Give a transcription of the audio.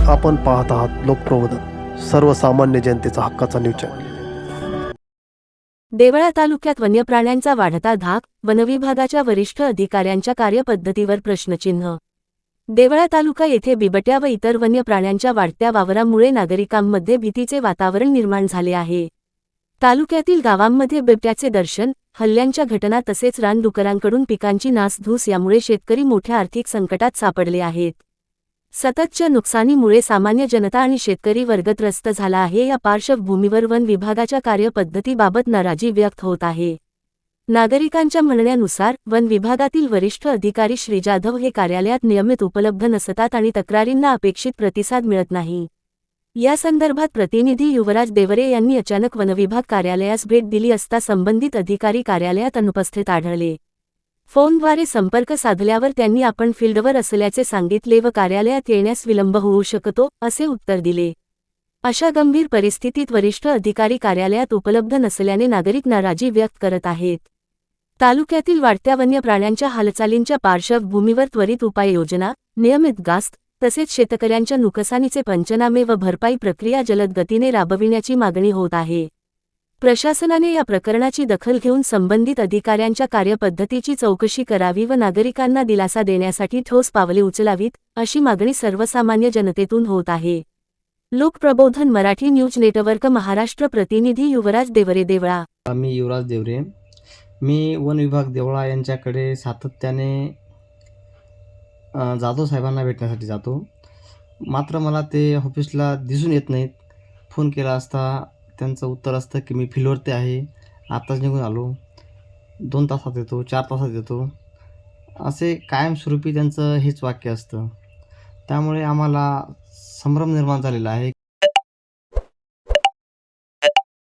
आपण पाहत आहात लोकप्रबोधन, सर्वसामान्य जनतेचा हक्काचा न्यूज चॅनल. देवळा तालुक्यात वन्य प्राण्यांचा वाढता धाक, वनविभागाच्या वरिष्ठ अधिकाऱ्यांच्या कार्यपद्धतीवर प्रश्नचिन्ह. देवळा तालुका येथे बिबट्या व इतर वन्य प्राण्यांच्या वाढत्या वावरामुळे नागरिकांमध्ये भीतीचे वातावरण निर्माण झाले आहे. तालुक्यातील गावांमध्ये बिबट्याचे दर्शन, हल्ल्यांच्या घटना तसेच रानडुकरांकडून पिकांची नासधूस यामुळे शेतकरी मोठ्या आर्थिक संकटात सापडले आहेत. सततच्या नुकसानीमुळे सामान्य जनता आणि शेतकरी वर्ग त्रस्त झाला आहे. या पार्श्वभूमीवर वन विभागाच्या कार्यपद्धतीबाबत नाराजी व्यक्त होत आहे. नागरिकांच्या म्हणण्यानुसार वन विभागातील वरिष्ठ अधिकारी श्री जाधव हे कार्यालयात नियमित उपलब्ध नसतात आणि तक्रारींना अपेक्षित प्रतिसाद मिळत नाही. या संदर्भात प्रतिनिधी युवराज देवरे यांनी अचानक वनविभाग कार्यालयास भेट दिली असता संबंधित अधिकारी कार्यालयात अनुपस्थित आढळले. फोनद्वारे संपर्क साधल्यावर त्यांनी आपण फील्डवर असल्याचे सांगितले व कार्यालयात येण्यास विलंब होऊ शकतो, असे उत्तर दिले. अशा गंभीर परिस्थितीत वरिष्ठ अधिकारी कार्यालयात उपलब्ध नसल्याने नागरिक नाराजी व्यक्त करत आहेत. तालुक्यातील वाढत्या वन्य प्राण्यांच्या हालचालींच्या पार्श्वभूमीवर त्वरित उपाययोजना, नियमित गास्त, तसेच शेतकऱ्यांच्या नुकसानीचे पंचनामे व भरपाई प्रक्रिया जलद गतीने राबविण्याची मागणी होत आहे. प्रशासनाने या प्रकरणाची दखल घेऊन संबंधित अधिकाऱ्यांच्या कार्यपद्धतीची चौकशी करावी व नागरिकांना दिलासा देण्यासाठी ठोस पावले उचलावीत, अशी मागणी सर्वसामान्य जनतेतून होत आहे. लोकप्रबोधन मराठी न्यूज नेटवर्क महाराष्ट्र प्रतिनिधी युवराज देवरे देवळा. मी युवराज देवरे. मी वन विभाग देवळा यांच्याकडे सातत्याने जाधव साहेबांना भेटण्यासाठी जातो. मात्र मला ते ऑफिसला दिसून येत नाहीत. फोन केला असता त्यांचं उत्तर असतं की मी फील्डवरती आहे, आत्ताच निघून आलो, 2 तासात येतो, 4 तासात येतो, असे कायमस्वरूपी त्यांचं हेच वाक्य असतं. त्यामुळे आम्हाला संभ्रम निर्माण झालेला आहे.